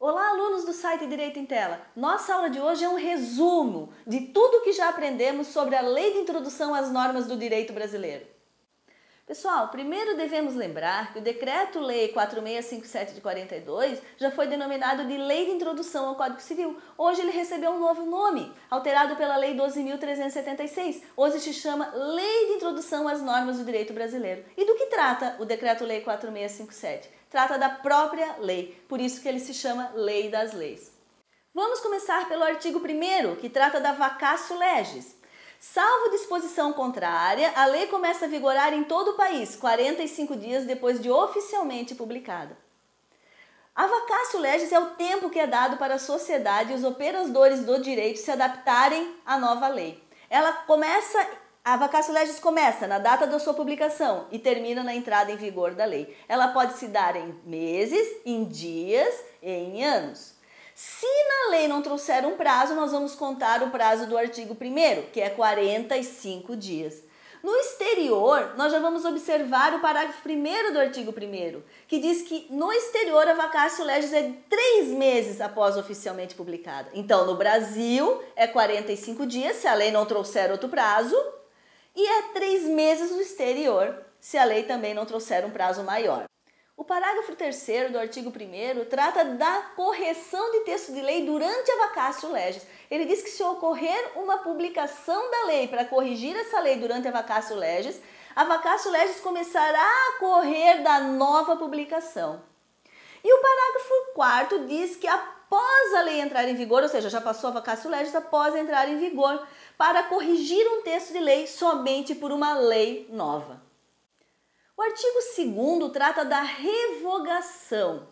Olá, alunos do site Direito em Tela! Nossa aula de hoje é um resumo de tudo que já aprendemos sobre a Lei de Introdução às Normas do Direito Brasileiro. Pessoal, primeiro devemos lembrar que o Decreto-Lei 4657 de 42 já foi denominado de Lei de Introdução ao Código Civil. Hoje ele recebeu um novo nome, alterado pela Lei 12.376. Hoje se chama Lei de Introdução às Normas do Direito Brasileiro. E do que trata o Decreto-Lei 4657? Trata da própria lei, por isso que ele se chama Lei das Leis. Vamos começar pelo artigo 1º, que trata da vacatio legis. Salvo disposição contrária, a lei começa a vigorar em todo o país, 45 dias depois de oficialmente publicada. A vacatio legis é o tempo que é dado para a sociedade e os operadores do direito se adaptarem à nova lei. A vacatio legis começa na data da sua publicação e termina na entrada em vigor da lei. Ela pode se dar em meses, em dias e em anos. Se na lei não trouxer um prazo, nós vamos contar o prazo do artigo 1º, que é 45 dias. No exterior, nós já vamos observar o parágrafo 1º do artigo 1º, que diz que no exterior a vacatio legis é 3 meses após oficialmente publicada. Então, no Brasil é 45 dias, se a lei não trouxer outro prazo, e é 3 meses no exterior, se a lei também não trouxer um prazo maior. O parágrafo 3º do artigo 1º trata da correção de texto de lei durante a vacatio legis. Ele diz que se ocorrer uma publicação da lei para corrigir essa lei durante a vacatio legis começará a correr da nova publicação. E o parágrafo 4º diz que após a lei entrar em vigor, ou seja, já passou a vacatio legis após entrar em vigor, para corrigir um texto de lei somente por uma lei nova. O artigo 2º trata da revogação.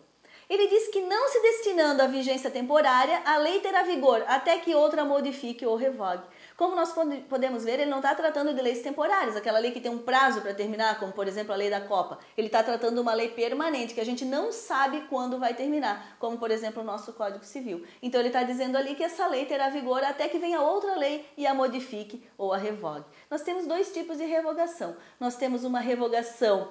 Ele diz que não se destinando à vigência temporária, a lei terá vigor até que outra modifique ou revogue. Como nós podemos ver, ele não está tratando de leis temporárias, aquela lei que tem um prazo para terminar, como por exemplo a lei da Copa. Ele está tratando de uma lei permanente, que a gente não sabe quando vai terminar, como por exemplo o nosso Código Civil. Então ele está dizendo ali que essa lei terá vigor até que venha outra lei e a modifique ou a revogue. Nós temos 2 tipos de revogação. Nós temos uma revogação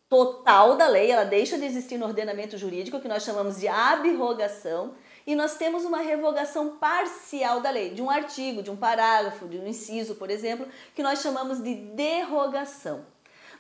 total da lei, ela deixa de existir no ordenamento jurídico, que nós chamamos de abrogação, e nós temos uma revogação parcial da lei, de um artigo, de um parágrafo, de um inciso, por exemplo, que nós chamamos de derrogação.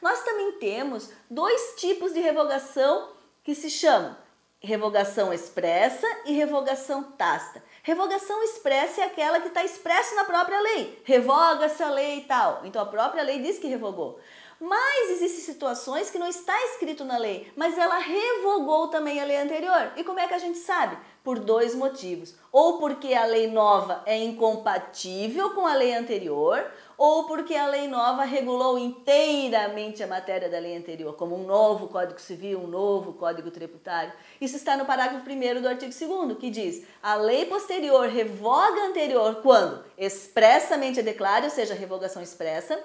Nós também temos 2 tipos de revogação que se chamam revogação expressa e revogação tácita. Revogação expressa é aquela que está expressa na própria lei. Revoga-se a lei e tal. Então a própria lei diz que revogou. Mas existem situações que não está escrito na lei, mas ela revogou também a lei anterior. E como é que a gente sabe? Por 2 motivos. Ou porque a lei nova é incompatível com a lei anterior, ou porque a lei nova regulou inteiramente a matéria da lei anterior, como um novo Código Civil, um novo Código Tributário. Isso está no parágrafo 1º do artigo 2º, que diz: a lei posterior revoga a anterior quando expressamente a declara, ou seja, revogação expressa,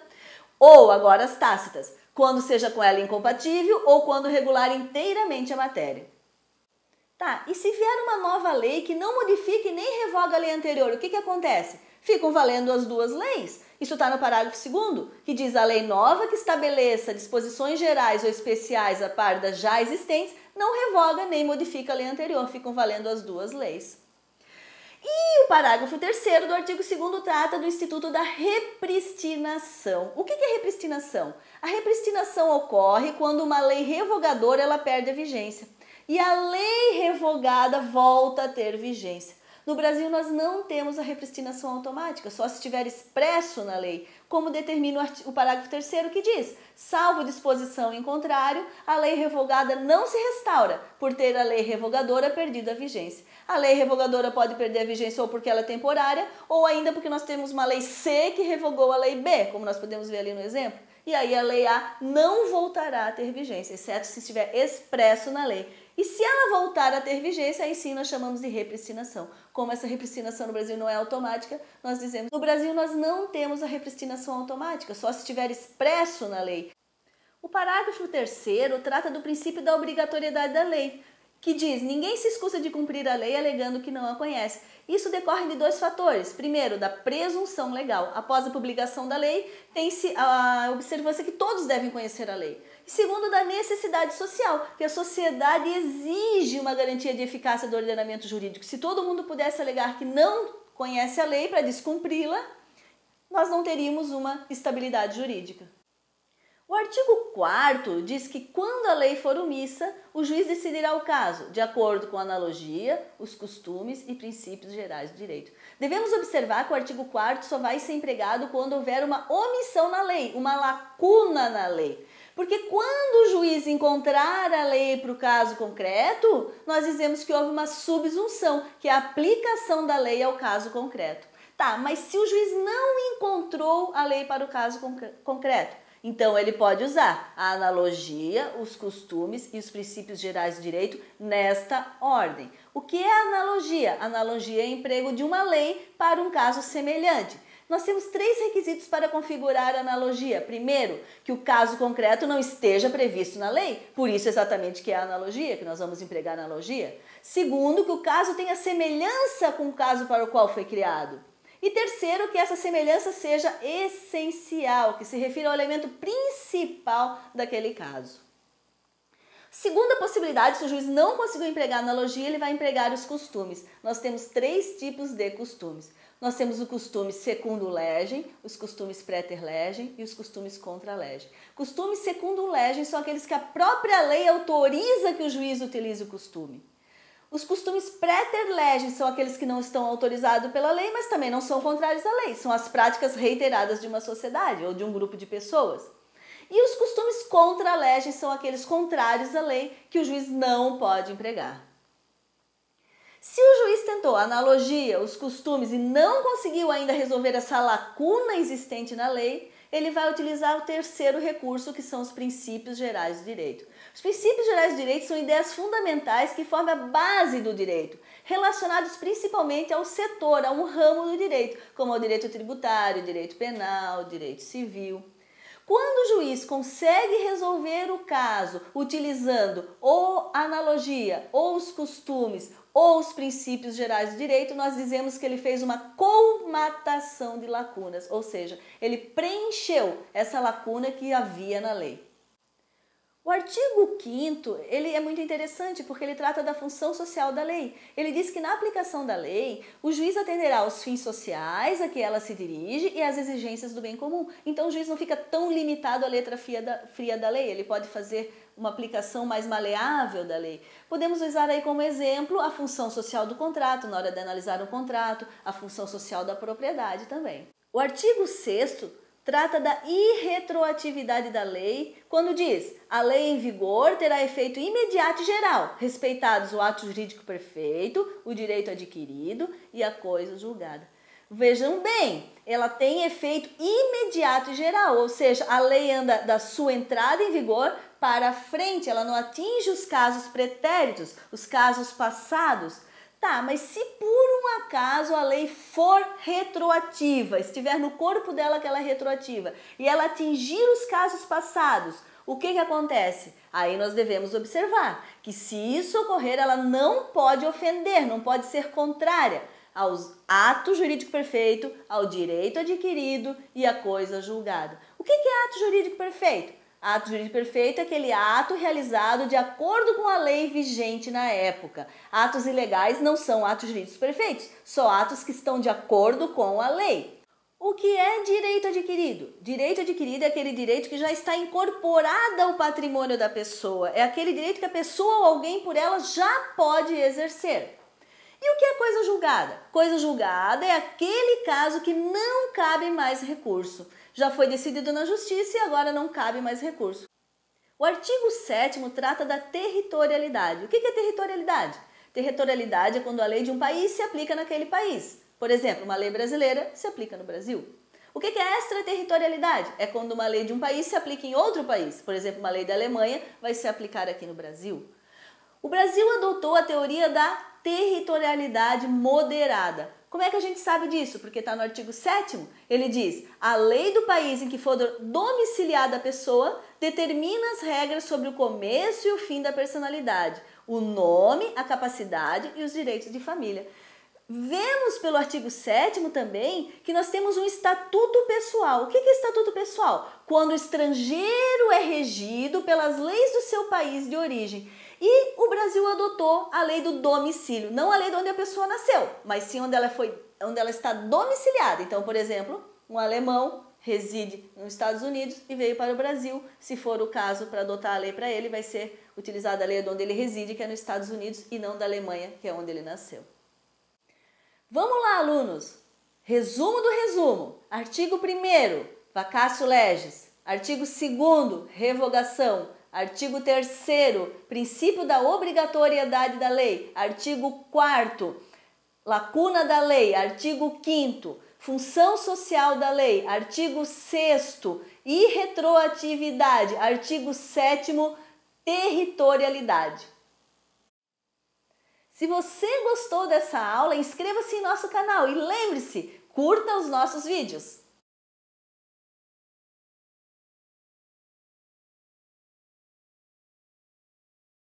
ou agora as tácitas, quando seja com ela incompatível ou quando regular inteiramente a matéria. Tá, e se vier uma nova lei que não modifique nem revoga a lei anterior, o que acontece? Ficam valendo as 2 leis. Isso está no parágrafo 2º, que diz: a lei nova que estabeleça disposições gerais ou especiais a par das já existentes não revoga nem modifica a lei anterior, ficam valendo as 2 leis. E o parágrafo 3º do artigo 2º trata do instituto da repristinação. O que é repristinação? A repristinação ocorre quando uma lei revogadora ela perde a vigência e a lei revogada volta a ter vigência. No Brasil nós não temos a repristinação automática, só se estiver expresso na lei, como determina o parágrafo 3º, que diz: salvo disposição em contrário, a lei revogada não se restaura, por ter a lei revogadora perdido a vigência. A lei revogadora pode perder a vigência ou porque ela é temporária, ou ainda porque nós temos uma lei C que revogou a lei B, como nós podemos ver ali no exemplo. E aí a lei A não voltará a ter vigência, exceto se estiver expresso na lei. E se ela voltar a ter vigência, aí sim nós chamamos de repristinação. Como essa repristinação no Brasil não é automática, nós dizemos: no Brasil nós não temos a repristinação automática, só se estiver expresso na lei. O parágrafo 3º trata do princípio da obrigatoriedade da lei, que diz: ninguém se escusa de cumprir a lei alegando que não a conhece. Isso decorre de dois fatores. Primeiro, da presunção legal. Após a publicação da lei, tem-se a observância que todos devem conhecer a lei. E segundo, da necessidade social, que a sociedade exige uma garantia de eficácia do ordenamento jurídico. Se todo mundo pudesse alegar que não conhece a lei para descumpri-la, nós não teríamos uma estabilidade jurídica. O artigo 4º diz que quando a lei for omissa, o juiz decidirá o caso, de acordo com a analogia, os costumes e princípios gerais do direito. Devemos observar que o artigo 4º só vai ser empregado quando houver uma omissão na lei, uma lacuna na lei. Porque quando o juiz encontrar a lei para o caso concreto, nós dizemos que houve uma subsunção, que é a aplicação da lei ao caso concreto. Tá, mas se o juiz não encontrou a lei para o caso concreto, então ele pode usar a analogia, os costumes e os princípios gerais do direito nesta ordem. O que é a analogia? A analogia é o emprego de uma lei para um caso semelhante. Nós temos 3 requisitos para configurar a analogia. Primeiro, que o caso concreto não esteja previsto na lei, por isso exatamente que é a analogia, que nós vamos empregar a analogia. Segundo, que o caso tenha semelhança com o caso para o qual foi criado. E terceiro, que essa semelhança seja essencial, que se refira ao elemento principal daquele caso. Segunda possibilidade, se o juiz não conseguiu empregar a analogia, ele vai empregar os costumes. Nós temos 3 tipos de costumes. Nós temos o costume secundum legem, os costumes praeter legem e os costumes contra legem. Costumes secundum legem são aqueles que a própria lei autoriza que o juiz utilize o costume. Os costumes praeter legem são aqueles que não estão autorizados pela lei, mas também não são contrários à lei. São as práticas reiteradas de uma sociedade ou de um grupo de pessoas. E os costumes contra legem são aqueles contrários à lei que o juiz não pode empregar. Se o juiz tentou a analogia, os costumes e não conseguiu ainda resolver essa lacuna existente na lei, ele vai utilizar o terceiro recurso, que são os princípios gerais do direito. Os princípios gerais do direito são ideias fundamentais que formam a base do direito, relacionados principalmente ao setor, a um ramo do direito, como ao direito tributário, direito penal, direito civil. Quando o juiz consegue resolver o caso utilizando ou a analogia, ou os costumes, ou os princípios gerais do direito, nós dizemos que ele fez uma colmatação de lacunas, ou seja, ele preencheu essa lacuna que havia na lei. O artigo 5º, ele é muito interessante porque ele trata da função social da lei. Ele diz que na aplicação da lei, o juiz atenderá aos fins sociais a que ela se dirige e às exigências do bem comum. Então o juiz não fica tão limitado à letra fria da lei, ele pode fazer uma aplicação mais maleável da lei. Podemos usar aí como exemplo a função social do contrato, na hora de analisar um contrato, a função social da propriedade também. O artigo 6º trata da irretroatividade da lei, quando diz: a lei em vigor terá efeito imediato e geral, respeitados o ato jurídico perfeito, o direito adquirido e a coisa julgada. Vejam bem, ela tem efeito imediato e geral, ou seja, a lei anda da sua entrada em vigor para frente, ela não atinge os casos pretéritos, os casos passados. Tá, mas se por um acaso a lei for retroativa, estiver no corpo dela que ela é retroativa, e ela atingir os casos passados, o que acontece? Aí nós devemos observar que se isso ocorrer, ela não pode ofender, não pode ser contrária aos ato jurídico perfeito, ao direito adquirido e à coisa julgada. O que é ato jurídico perfeito? Ato jurídico perfeito é aquele ato realizado de acordo com a lei vigente na época. Atos ilegais não são atos jurídicos perfeitos, só atos que estão de acordo com a lei. O que é direito adquirido? Direito adquirido é aquele direito que já está incorporado ao patrimônio da pessoa. É aquele direito que a pessoa ou alguém por ela já pode exercer. E o que é coisa julgada? Coisa julgada é aquele caso que não cabe mais recurso. Já foi decidido na justiça e agora não cabe mais recurso. O artigo 7º trata da territorialidade. O que é territorialidade? Territorialidade é quando a lei de um país se aplica naquele país. Por exemplo, uma lei brasileira se aplica no Brasil. O que é extraterritorialidade? É quando uma lei de um país se aplica em outro país. Por exemplo, uma lei da Alemanha vai se aplicar aqui no Brasil. O Brasil adotou a teoria da territorialidade moderada. Como é que a gente sabe disso? Porque está no artigo 7º, ele diz: a lei do país em que for domiciliada a pessoa determina as regras sobre o começo e o fim da personalidade, o nome, a capacidade e os direitos de família. Vemos pelo artigo 7º também que nós temos um estatuto pessoal. O que é estatuto pessoal? Quando o estrangeiro é regido pelas leis do seu país de origem. E o Brasil adotou a lei do domicílio, não a lei de onde a pessoa nasceu, mas sim onde ela está domiciliada. Então, por exemplo, um alemão reside nos Estados Unidos e veio para o Brasil. Se for o caso, para adotar a lei para ele, vai ser utilizada a lei de onde ele reside, que é nos Estados Unidos, e não da Alemanha, que é onde ele nasceu. Vamos lá, alunos! Resumo do resumo. Artigo 1º, vacatio legis. Artigo 2º, revogação. Artigo 3º, princípio da obrigatoriedade da lei. Artigo 4º, lacuna da lei. Artigo 5º, função social da lei. Artigo 6º, irretroatividade. Artigo 7º, territorialidade. Se você gostou dessa aula, inscreva-se em nosso canal e lembre-se, curta os nossos vídeos.